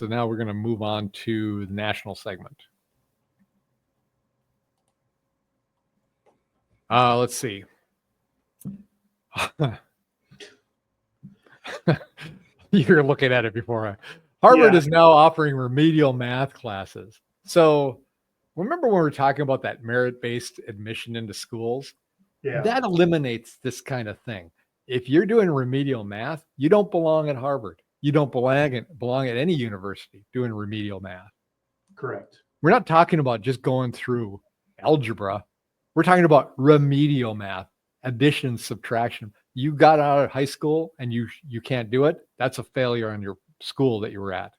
So now we're going to move on to the national segment. Let's see. You're looking at it before. Harvard is now offering remedial math classes. So remember when we were talking about that merit-based admission into schools? Yeah. That eliminates this kind of thing. If you're doing remedial math, you don't belong at Harvard. You don't belong at any university doing remedial math. Correct. We're not talking about just going through algebra. We're talking about remedial math, addition, subtraction. You got out of high school and you can't do it. That's a failure on your school that you were at.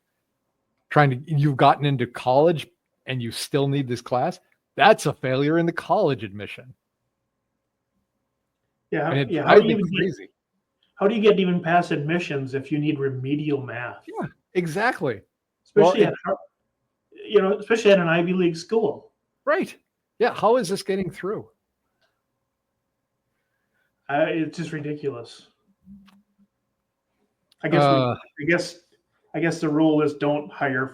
You've gotten into college and you still need this class. That's a failure in the college admission. Yeah. And yeah. How do you get even past admissions if you need remedial math? Yeah, exactly. Especially especially at an Ivy League school. Right. Yeah. How is this getting through? It's just ridiculous. I guess the rule is don't hire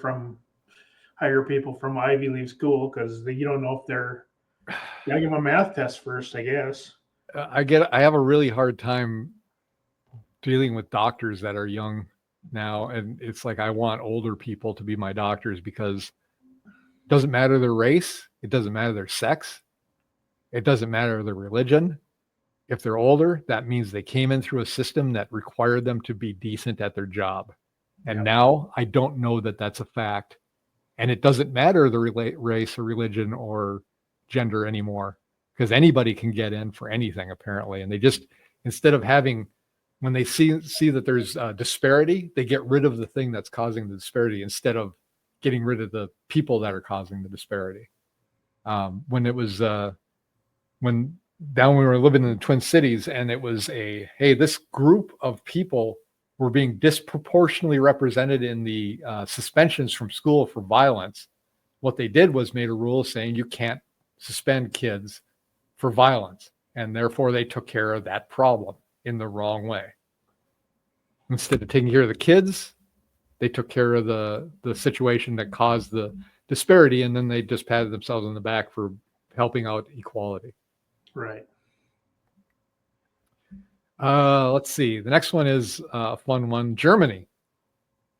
people from Ivy League school because you don't know if they're. You gotta give them a math test first, I guess. I have a really hard time dealing with doctors that are young now, and it's like I want older people to be my doctors because it doesn't matter their race, it doesn't matter their sex, it doesn't matter their religion. If they're older, that means they came in through a system that required them to be decent at their job. And now I don't know that that's a fact. And it doesn't matter the race or religion or gender anymore because anybody can get in for anything apparently. And they just, instead of having, when they see that there's a disparity, they get rid of the thing that's causing the disparity instead of getting rid of the people that are causing the disparity. When we were living in the Twin Cities and it was this group of people were being disproportionately represented in the suspensions from school for violence. What they did was made a rule saying you can't suspend kids for violence. And therefore they took care of that problem in the wrong way. Instead of taking care of the kids, they took care of the situation that caused the disparity. And then they just patted themselves on the back for helping out equality. Right. Let's see. The next one is a fun one. Germany.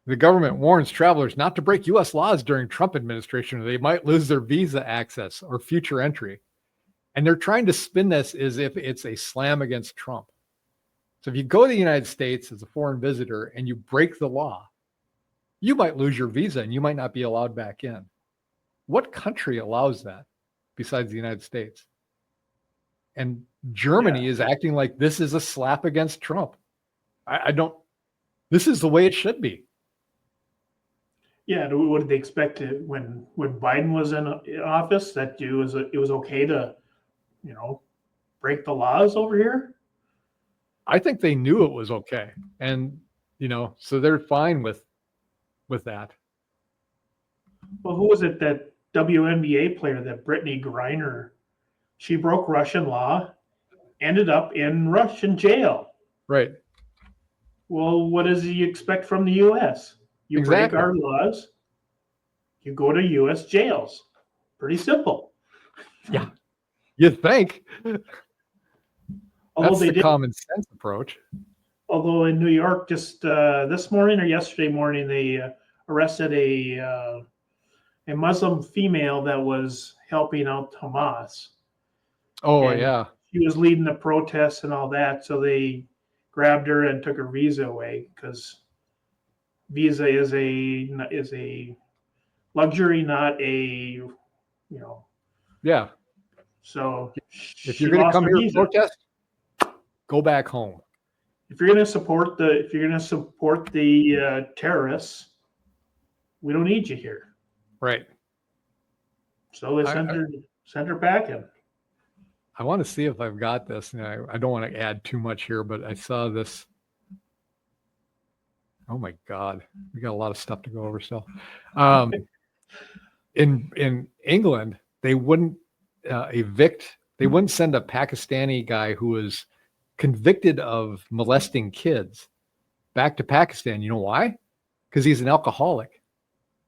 The government warns travelers not to break U.S. laws during Trump administration or they might lose their visa access or future entry. And they're trying to spin this as if it's a slam against Trump. So if you go to the United States as a foreign visitor and you break the law, you might lose your visa and you might not be allowed back in. What country allows that besides the United States? And Germany is acting like this is a slap against Trump. This is the way it should be. Yeah. What did they expect when Biden was in office that it was okay to, break the laws over here? I think they knew it was okay. And, so they're fine with that. Well, who was it, that WNBA player, that Brittany Griner? She broke Russian law, ended up in Russian jail. Right. Well, what does he expect from the U.S.? You break our laws, you go to U.S. jails. Pretty simple. Yeah. You'd think. That's the common sense approach. Although in New York, just this morning or yesterday morning, they arrested a Muslim female that was helping out Hamas. Oh, yeah. She was leading the protests and all that. So they grabbed her and took her visa away because visa is a luxury, not a, Yeah. So if you're going to come here to protest, go back home. If you're going to support the terrorists, we don't need you here. Right. So they sent her back in. I want to see if I've got this. I don't want to add too much here, but I saw this. Oh my God, we got a lot of stuff to go over still. In England, they wouldn't evict. They wouldn't send a Pakistani guy who was convicted of molesting kids back to Pakistan. You know why? Because he's an alcoholic.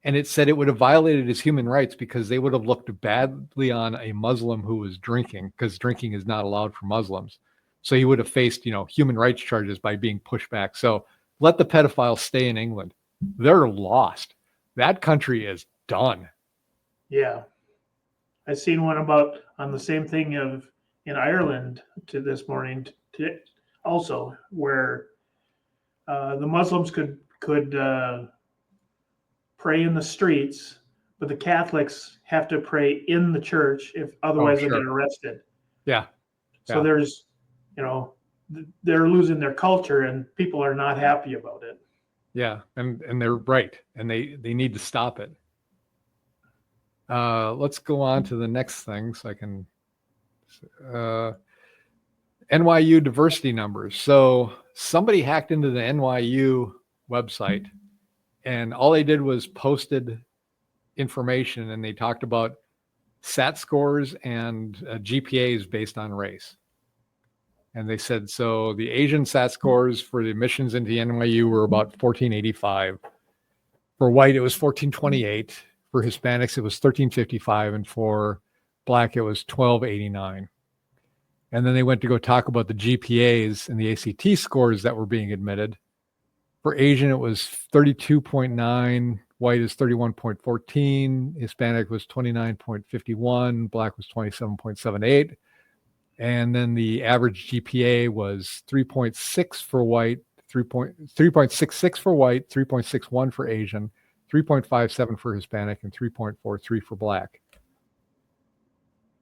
And it said it would have violated his human rights because they would have looked badly on a Muslim who was drinking, because drinking is not allowed for Muslims. So he would have faced, human rights charges by being pushed back. So let the pedophiles stay in England. They're lost. That country is done. Yeah. I seen one about on the same thing in Ireland to this morning also, where the Muslims could pray in the streets, but the Catholics have to pray in the church if otherwise they get arrested. Yeah. So there's, they're losing their culture and people are not happy about it. Yeah, and they're right, and they need to stop it. Let's go on to the next thing so I can NYU diversity numbers. So somebody hacked into the NYU website, and all they did was posted information, and they talked about SAT scores and GPAs based on race. And they said, so the Asian SAT scores for the admissions into the NYU were about 1485. For white, it was 1428. For Hispanics, it was 1355. And for Black, it was 1289. And then they went to go talk about the GPAs and the ACT scores that were being admitted. For Asian, it was 32.9. White is 31.14. Hispanic was 29.51. Black was 27.78. And then the average GPA was 3.6 for white, 3.66 for white, 3.61 for Asian, 3.57 for Hispanic, and 3.43 for Black.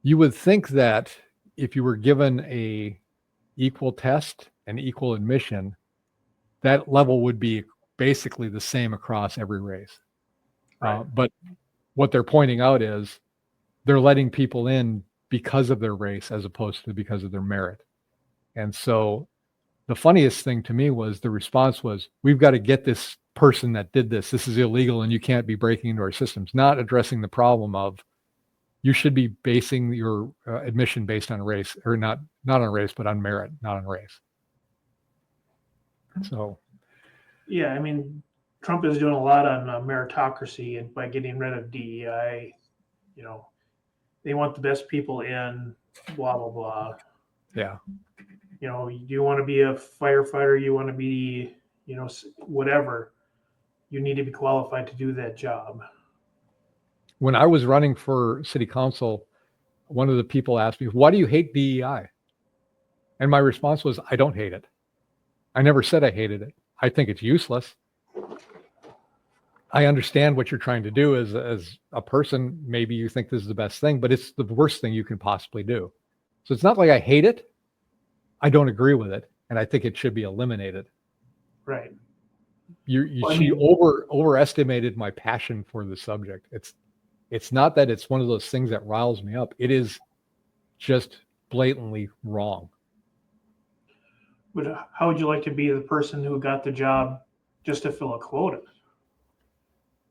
You would think that if you were given a equal test and equal admission, that level would be basically the same across every race. Right. But what they're pointing out is they're letting people in because of their race as opposed to because of their merit. And so the funniest thing to me was the response was, we've got to get this person that did this. This is illegal and you can't be breaking into our systems, not addressing the problem of you should be basing your admission based on race, or not on race, but on merit, not on race. So. Yeah, I mean, Trump is doing a lot on meritocracy and by getting rid of DEI, they want the best people in, blah, blah, blah. Yeah. You want to be a firefighter, you want to be, whatever. You need to be qualified to do that job. When I was running for city council, one of the people asked me, why do you hate DEI? And my response was, I don't hate it. I never said I hated it. I think it's useless. I understand what you're trying to do as a person. Maybe you think this is the best thing, but it's the worst thing you can possibly do. So it's not like I hate it. I don't agree with it. And I think it should be eliminated. Right. She overestimated my passion for the subject. It's not that it's one of those things that riles me up. It is just blatantly wrong. But how would you like to be the person who got the job just to fill a quota?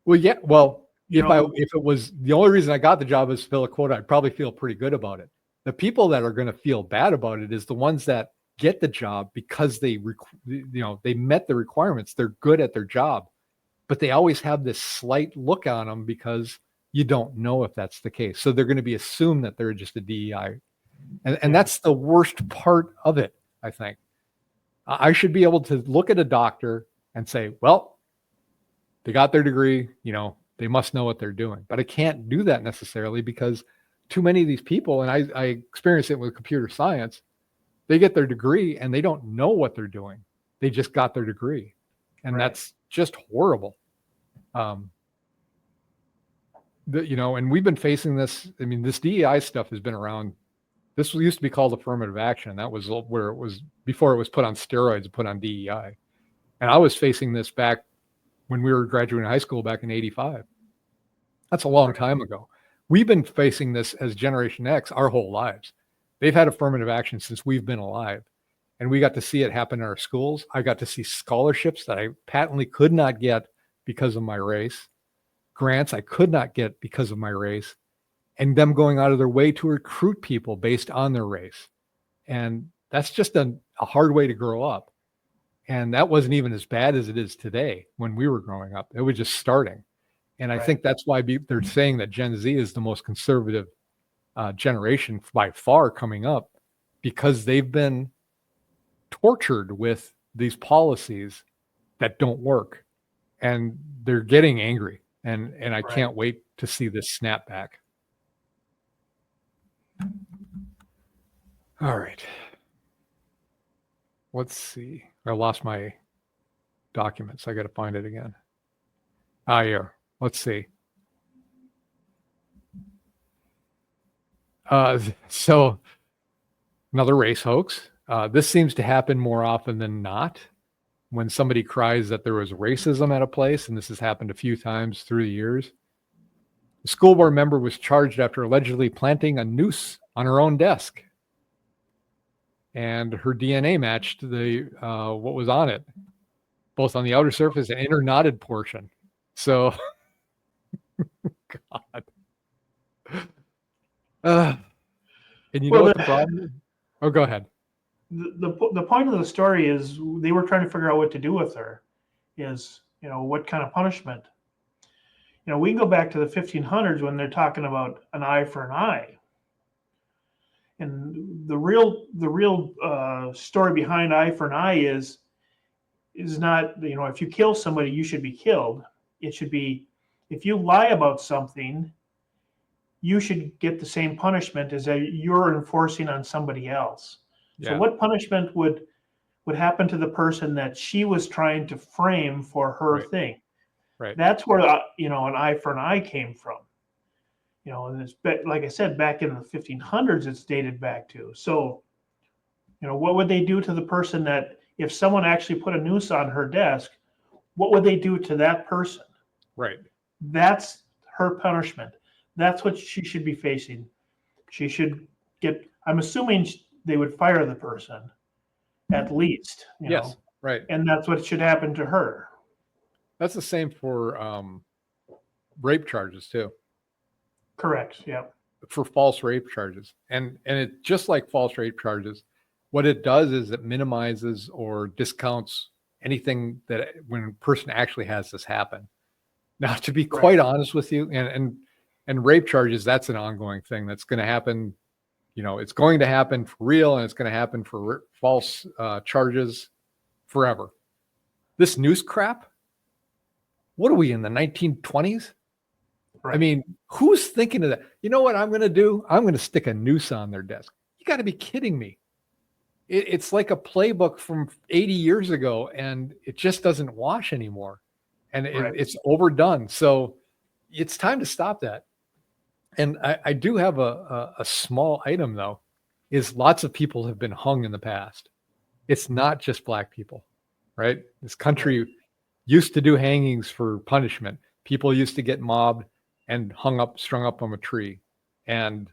Well, yeah. Well, if it was the only reason I got the job is to fill a quota, I'd probably feel pretty good about it. The people that are going to feel bad about it is the ones that get the job because they met the requirements. They're good at their job, but they always have this slight look on them because you don't know if that's the case. So they're going to be assumed that they're just a DEI, and that's the worst part of it. I think I should be able to look at a doctor and say, well, they got their degree, they must know what they're doing. But I can't do that necessarily because too many of these people, and I experience it with computer science, they get their degree and they don't know what they're doing. They just got their degree. And that's just horrible. And we've been facing this. I mean, this DEI stuff has been around. This used to be called affirmative action. That was where it was before it was put on steroids and put on DEI. And I was facing this back when we were graduating high school back in 85. That's a long time ago. We've been facing this as Generation X our whole lives. They've had affirmative action since we've been alive. And we got to see it happen in our schools. I got to see scholarships that I patently could not get because of my race. Grants I could not get because of my race. And them going out of their way to recruit people based on their race. And that's just a hard way to grow up. And that wasn't even as bad as it is today when we were growing up. It was just starting. And I Right. think that's why they're saying that Gen Z is the most conservative generation by far coming up, because they've been tortured with these policies that don't work, and they're getting angry. And I Right. can't wait to see this snapback. All right. Let's see. I lost my documents. I got to find it again. Yeah. Let's see. So another race hoax. This seems to happen more often than not when somebody cries that there was racism at a place, and this has happened a few times through the years. The school board member was charged after allegedly planting a noose on her own desk, and her DNA matched the what was on it, both on the outer surface and inner knotted portion. So, God. And you know what the problem is? Oh, go ahead. The point of the story is they were trying to figure out what to do with her. Is, what kind of punishment? We can go back to the 1500s when they're talking about an eye for an eye. And the real story behind eye for an eye is not, if you kill somebody, you should be killed. It should be, if you lie about something, you should get the same punishment as you're enforcing on somebody else. Yeah. So what punishment would happen to the person that she was trying to frame for her thing? Right. That's where, an eye for an eye came from. And it's, like I said, back in the 1500s, it's dated back to. So, what would they do to the person that, if someone actually put a noose on her desk, what would they do to that person? Right. That's her punishment. That's what she should be facing. She should get, I'm assuming they would fire the person at least. Yes. Right. And that's what should happen to her. That's the same for rape charges too. Correct. Yeah. For false rape charges. And it, just like false rape charges, what it does is it minimizes or discounts anything that when a person actually has this happen. Now, to be quite honest with you, and rape charges, that's an ongoing thing that's going to happen. It's going to happen for real, and it's going to happen for false charges forever. This noose crap, what are we in the 1920s? Right. I mean, who's thinking of that? You know what I'm going to do? I'm going to stick a noose on their desk. You got to be kidding me. It's like a playbook from 80 years ago, and it just doesn't wash anymore. And it's overdone. So it's time to stop that. And I do have a small item, though, is lots of people have been hung in the past. It's not just Black people, right? This country used to do hangings for punishment. People used to get mobbed and strung up on a tree. And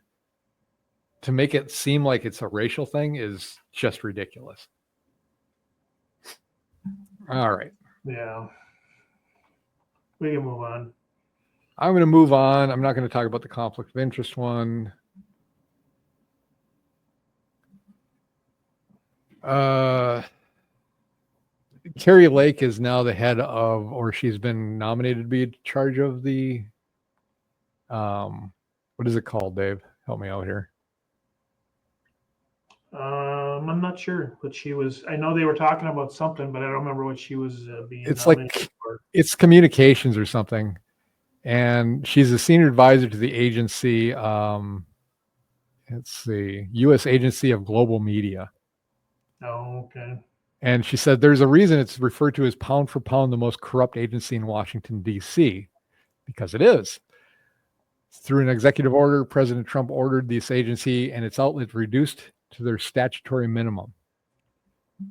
to make it seem like it's a racial thing is just ridiculous. All right. Yeah. We can move on. I'm going to move on. I'm not going to talk about the conflict of interest one. Carrie Lake is now the head of, or she's been nominated to be in charge of the, what is it called, Dave? Help me out here. I'm not sure what she was. I know they were talking about something, but I don't remember what she was being. It's like it's communications or something, and she's a senior advisor to the agency. Let's see, U.S. Agency of Global Media. Oh, okay. And she said there's a reason it's referred to as pound for pound the most corrupt agency in Washington, D.C., because it is. Through an executive order, President Trump ordered this agency and its outlets reduced to their statutory minimum.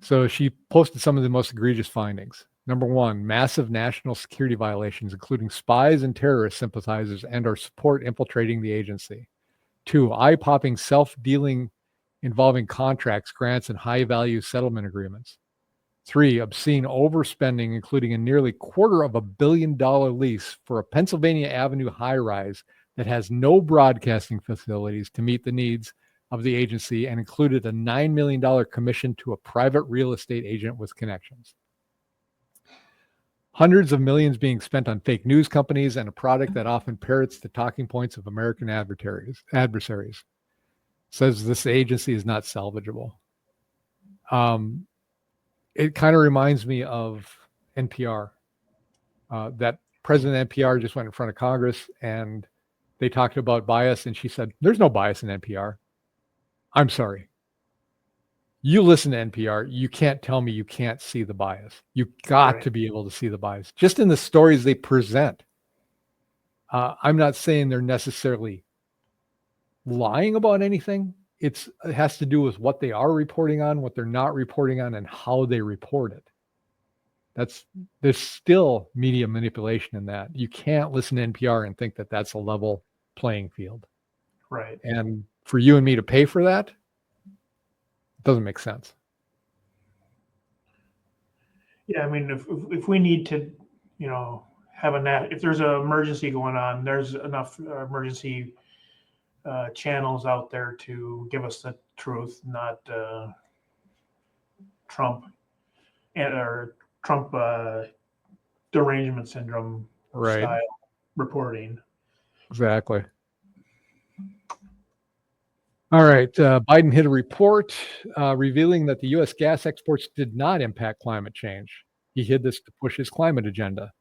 So she posted some of the most egregious findings. Number one, massive national security violations, including spies and terrorist sympathizers and our support infiltrating the agency. Two, eye-popping self-dealing involving contracts, grants, and high-value settlement agreements. Three, obscene overspending, including a nearly $250 million lease for a Pennsylvania Avenue high-rise that has no broadcasting facilities to meet the needs of the agency and included a $9 million commission to a private real estate agent with connections. Hundreds of millions being spent on fake news companies and a product that often parrots the talking points of American adversaries. Says this agency is not salvageable. It kind of reminds me of NPR. That President NPR just went in front of Congress and they talked about bias, and she said, "There's no bias in NPR." I'm sorry. You listen to NPR, you can't tell me you can't see the bias. You got to be able to see the bias just in the stories they present. I'm not saying they're necessarily lying about anything. It has to do with what they are reporting on, what they're not reporting on, and how they report it. There's still media manipulation in that. You can't listen to NPR and think that that's a level playing field. Right. And for you and me to pay for that, it doesn't make sense. Yeah, I mean, if we need to, have if there's an emergency going on, there's enough emergency channels out there to give us the truth, not Trump or Trump derangement syndrome style reporting. Exactly. All right. Biden hit a report revealing that the U.S. gas exports did not impact climate change. He hid this to push his climate agenda.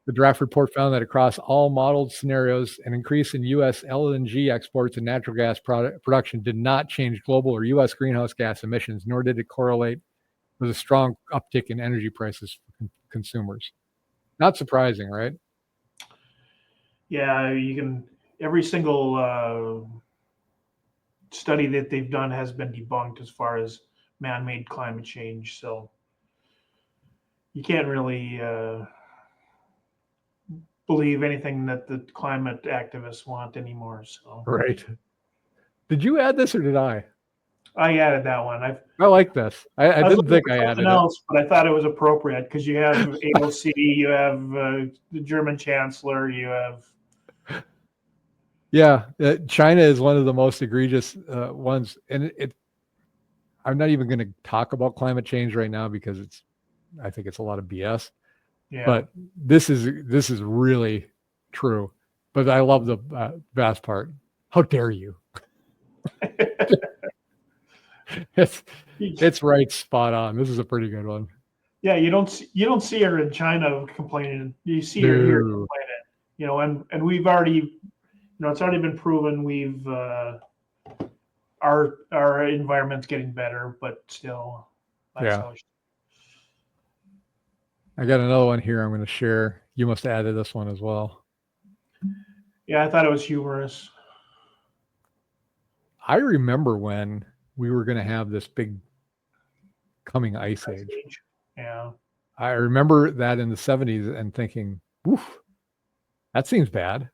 The draft report found that across all modeled scenarios, an increase in U.S. LNG exports and natural gas production did not change global or U.S. greenhouse gas emissions, nor did it correlate with a strong uptick in energy prices for consumers. Not surprising, right? Yeah, every single study that they've done has been debunked as far as man-made climate change. So you can't really believe anything that the climate activists want anymore. So right. Did you add this or did I? I added that one. I like this. I didn't think I added else, but I thought it was appropriate because you have AOC, you have the German chancellor, you have. Yeah, China is one of the most egregious ones, and I'm not even going to talk about climate change right now because I think it's a lot of BS. Yeah. But this is really true. But I love the vast part. How dare you? It's right, spot on. This is a pretty good one. Yeah, you don't see her in China complaining. You see her here complaining. And we've already, it's already been proven we've our environment's getting better, but still. Yeah. I got another one here I'm going to share. You must have added this one as well. Yeah, I thought it was humorous. I remember when we were going to have this big coming ice age. Yeah. I remember that in the 70s and thinking, oof, that seems bad.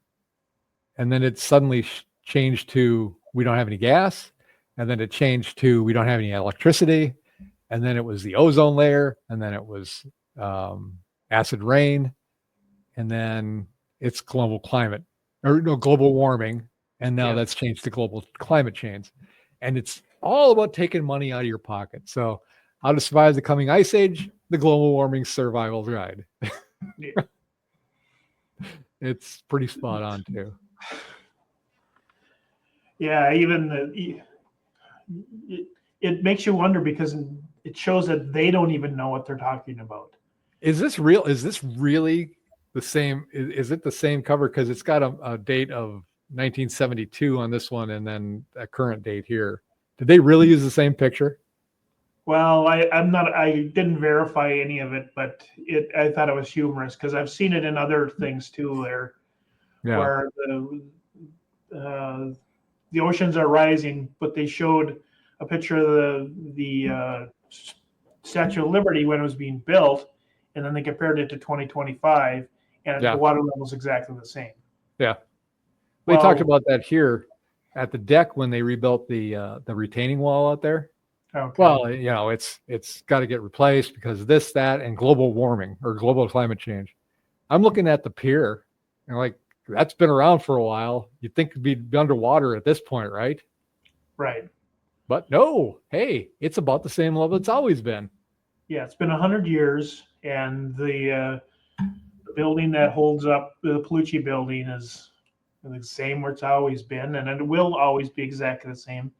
And then it suddenly changed to we don't have any gas. And then it changed to we don't have any electricity. And then it was the ozone layer. And then it was acid rain. And then it's global climate or no global warming. And now that's changed to global climate change. And it's all about taking money out of your pocket. So how to survive the coming ice age, the global warming survival guide. It's pretty spot on too. Yeah, even it makes you wonder because it shows that they don't even know what they're talking about. Is this real? Is this really the same? Is it the same cover? Because it's got a date of 1972 on this one and then a current date here. Did they really use the same picture? Well, I didn't verify any of it, but I thought it was humorous because I've seen it in other things too where the oceans are rising, but they showed a picture of the Statue of Liberty when it was being built, and then they compared it to 2025, and the water level is exactly the same. Yeah. We talked about that here at the deck when they rebuilt the retaining wall out there. Okay. Well, it's got to get replaced because of this, that, and global warming or global climate change. I'm looking at the pier and like that's been around for a while. You'd think it'd be underwater at this point, right? Right. But no, hey, it's about the same level it's always been. Yeah, it's been 100 years, and the building that holds up the Palucci building is the same where it's always been, and it will always be exactly the same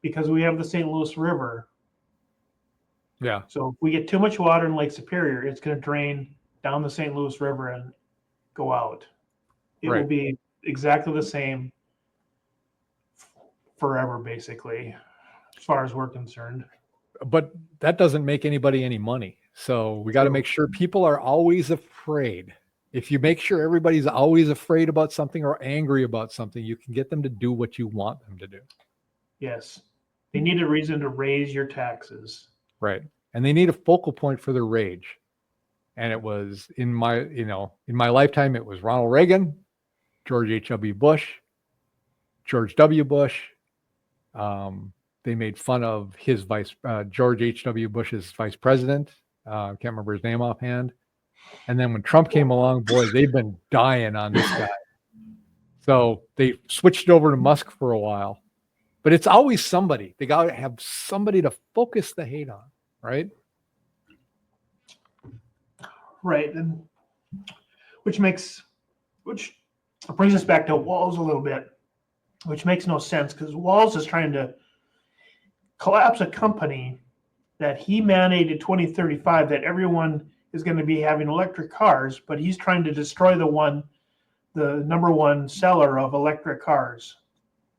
because we have the St. Louis River. Yeah. So if we get too much water in Lake Superior, it's going to drain down the St. Louis River and go out. It will Right. be exactly the same forever, basically, as far as we're concerned. But that doesn't make anybody any money. So we got to True. make sure people are always afraid. If you make sure everybody's always afraid about something or angry about something, you can get them to do what you want them to do. Yes. They need a reason to raise your taxes. Right. And they need a focal point for their rage. And it was in my lifetime, it was Ronald Reagan, George H.W. Bush, George W. Bush. They made fun of his George H.W. Bush's vice president. I can't remember his name offhand. And then when Trump came along, boy, they've been dying on this guy. So they switched over to Musk for a while. But it's always somebody. They got to have somebody to focus the hate on, right? Right. And which brings us back to Walls a little bit, which makes no sense because Walls is trying to collapse a company that he mandated 2035 that everyone is going to be having electric cars, but he's trying to destroy the number one seller of electric cars.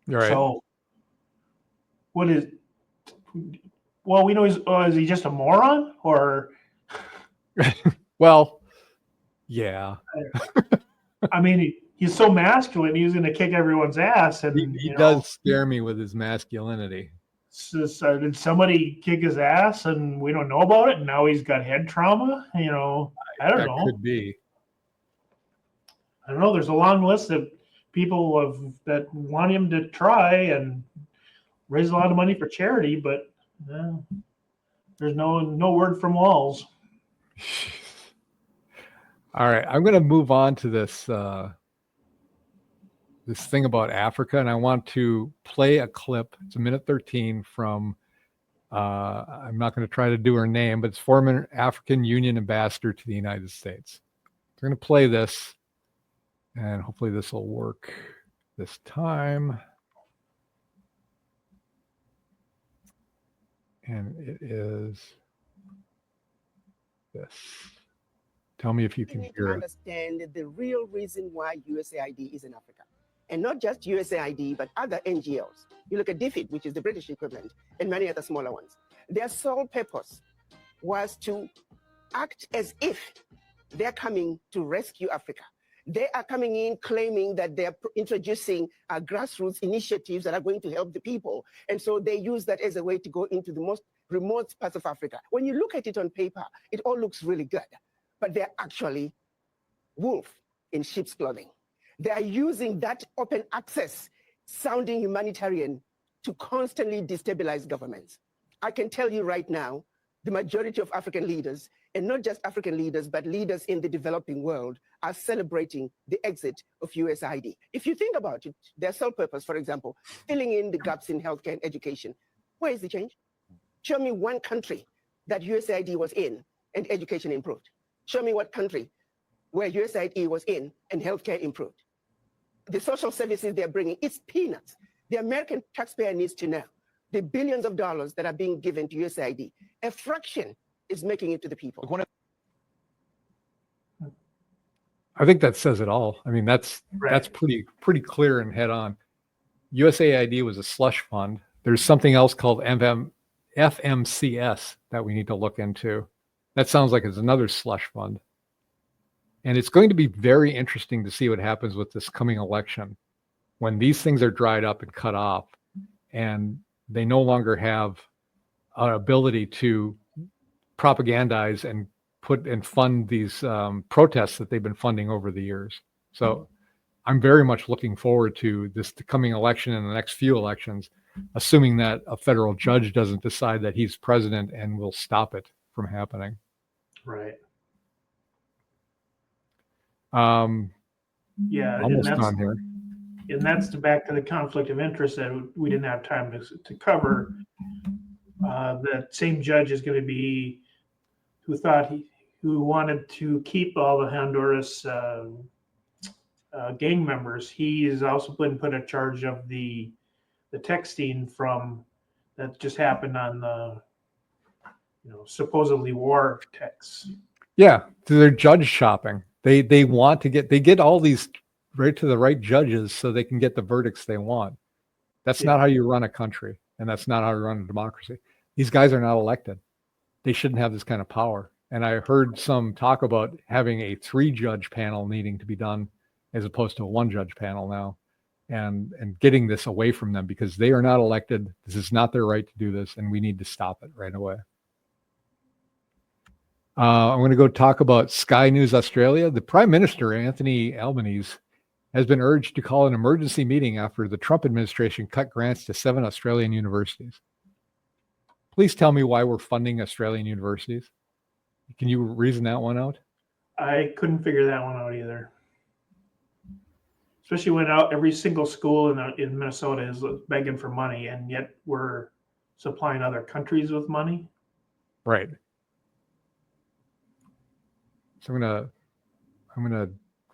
Right. So what is, well, we know is he just a moron or? Well, yeah. I mean, he's so masculine, he's going to kick everyone's ass. And he does scare me with his masculinity. So did somebody kick his ass and we don't know about it? And now he's got head trauma? I don't know. That could be. I don't know. There's a long list of people that want him to try and raise a lot of money for charity, but there's no word from Walls. All right, I'm going to move on to this this thing about Africa, and I want to play a clip. It's 1:13 from I'm not going to try to do her name, but it's former African Union ambassador to the United States. We're going to play this, and hopefully this will work this time. And it is this. Tell me if you can hear it. Understand the real reason why USAID is in Africa. And not just USAID, but other NGOs. You look at DFID, which is the British equivalent, and many other smaller ones. Their sole purpose was to act as if they're coming to rescue Africa. They are coming in claiming that they're introducing grassroots initiatives that are going to help the people. And so they use that as a way to go into the most remote parts of Africa. When you look at it on paper, it all looks really good, but they're actually wolf in sheep's clothing. They are using that open access sounding humanitarian to constantly destabilize governments. I can tell you right now, the majority of African leaders, and not just African leaders, but leaders in the developing world, are celebrating the exit of USAID. If you think about it, their sole purpose, for example, filling in the gaps in healthcare and education. Where is the change? Show me one country that USAID was in and education improved. Show me what country where USAID was in and healthcare improved. The social services they're bringing, it's peanuts. The American taxpayer needs to know the billions of dollars that are being given to USAID, a fraction is making it to the people. I think that says it all. I mean, that's pretty clear and head on. USAID was a slush fund. There's something else called FMCS that we need to look into. That sounds like it's another slush fund. And it's going to be very interesting to see what happens with this coming election when these things are dried up and cut off and they no longer have an ability to propagandize and put and fund these protests that they've been funding over the years. So I'm very much looking forward to this coming election and the next few elections, assuming that a federal judge doesn't decide that he's president and will stop it from happening. Right. Yeah, almost done here. And that's back to the conflict of interest that we didn't have time to cover. That same judge is going to be who wanted to keep all the Honduras gang members. He has also been put in charge of the texting from that just happened on the supposedly war texts. Yeah, they're judge shopping. They get all these right to the right judges so they can get the verdicts they want. That's not how you run a country, and that's not how you run a democracy. These guys are not elected. They shouldn't have this kind of power. And I heard some talk about having a 3-judge panel needing to be done as opposed to a 1-judge panel now, and getting this away from them because they are not elected. This is not their right to do this, and we need to stop it right away. I'm going to go talk about Sky News Australia. The Prime Minister, Anthony Albanese, has been urged to call an emergency meeting after the Trump administration cut grants to 7 Australian universities. Please tell me why we're funding Australian universities. Can you reason that one out? I couldn't figure that one out either. Especially when every single school in Minnesota is begging for money, and yet we're supplying other countries with money. Right. So we're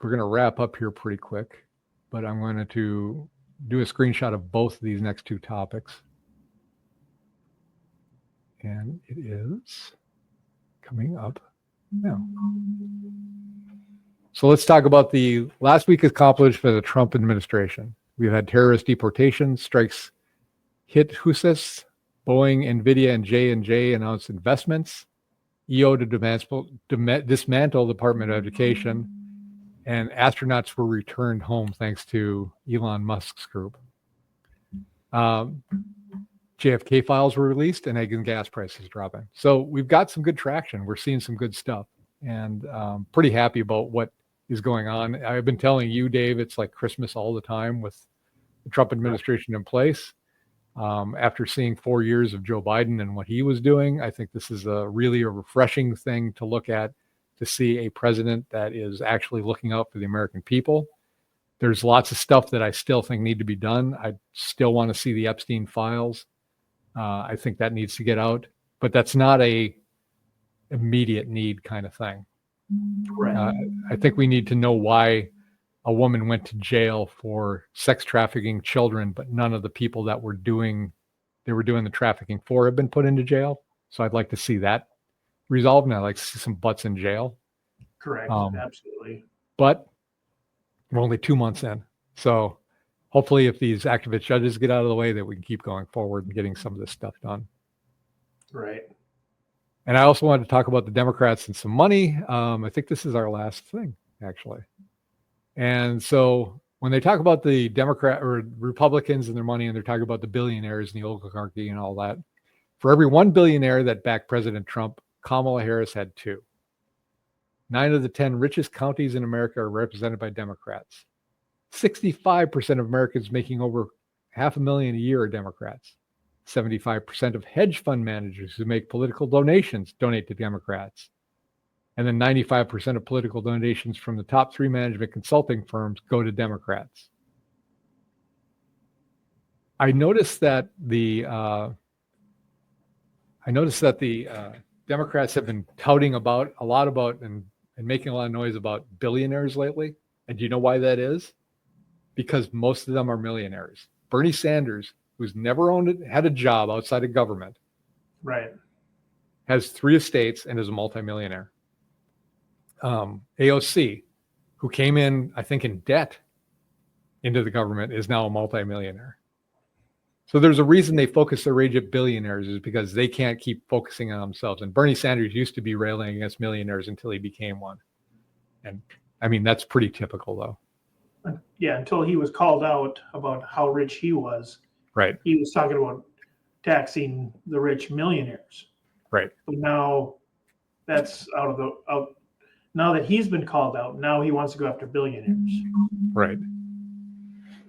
gonna wrap up here pretty quick, but I'm going to do a screenshot of both of these next 2 topics. And it is coming up now. So let's talk about the last week accomplished by the Trump administration. We've had terrorist deportations, strikes hit Houthis, Boeing, NVIDIA, and J&J announced investments, EO to dismantle the Department of Education, and astronauts were returned home thanks to Elon Musk's group. JFK files were released, and egg and gas prices dropping. So we've got some good traction. We're seeing some good stuff, and pretty happy about what is going on. I've been telling you, Dave, it's like Christmas all the time with the Trump administration in place. After seeing 4 years of Joe Biden and what he was doing, I think this is really a refreshing thing to look at, to see a president that is actually looking out for the American people. There's lots of stuff that I still think need to be done. I still want to see the Epstein files. I think that needs to get out, but that's not a immediate need kind of thing. Right. I think we need to know why a woman went to jail for sex trafficking children, but none of the people that were doing the trafficking for have been put into jail. So I'd like to see that resolved, and I'd like to see some butts in jail. Correct. Absolutely. But we're only 2 months in. So hopefully if these activist judges get out of the way, that we can keep going forward and getting some of this stuff done. Right. And I also wanted to talk about the Democrats and some money. I think this is our last thing, actually. And so when they talk about the Democrat or Republicans and their money, and they're talking about the billionaires and the oligarchy and all that, for every 1 billionaire that backed President Trump, Kamala Harris had 2. 9 of the 10 richest counties in America are represented by Democrats. 65% of Americans making over $500,000 a year are Democrats. 75% of hedge fund managers who make political donations donate to Democrats. And then 95% of political donations from the top 3 management consulting firms go to Democrats. I noticed that the Democrats have been touting a lot about and making a lot of noise about billionaires lately. And do you know why that is? Because most of them are millionaires. Bernie Sanders, who's never had a job outside of government, Right. has 3 estates and is a multimillionaire. AOC, who came in, I think, in debt into the government, is now a multimillionaire. So there's a reason they focus their rage at billionaires, is because they can't keep focusing on themselves. And Bernie Sanders used to be railing against millionaires until he became one. And I mean, that's pretty typical, though. Yeah, until he was called out about how rich he was. Right. He was talking about taxing the rich millionaires. Right. But now that's out. Now that he's been called out, now he wants to go after billionaires. Right.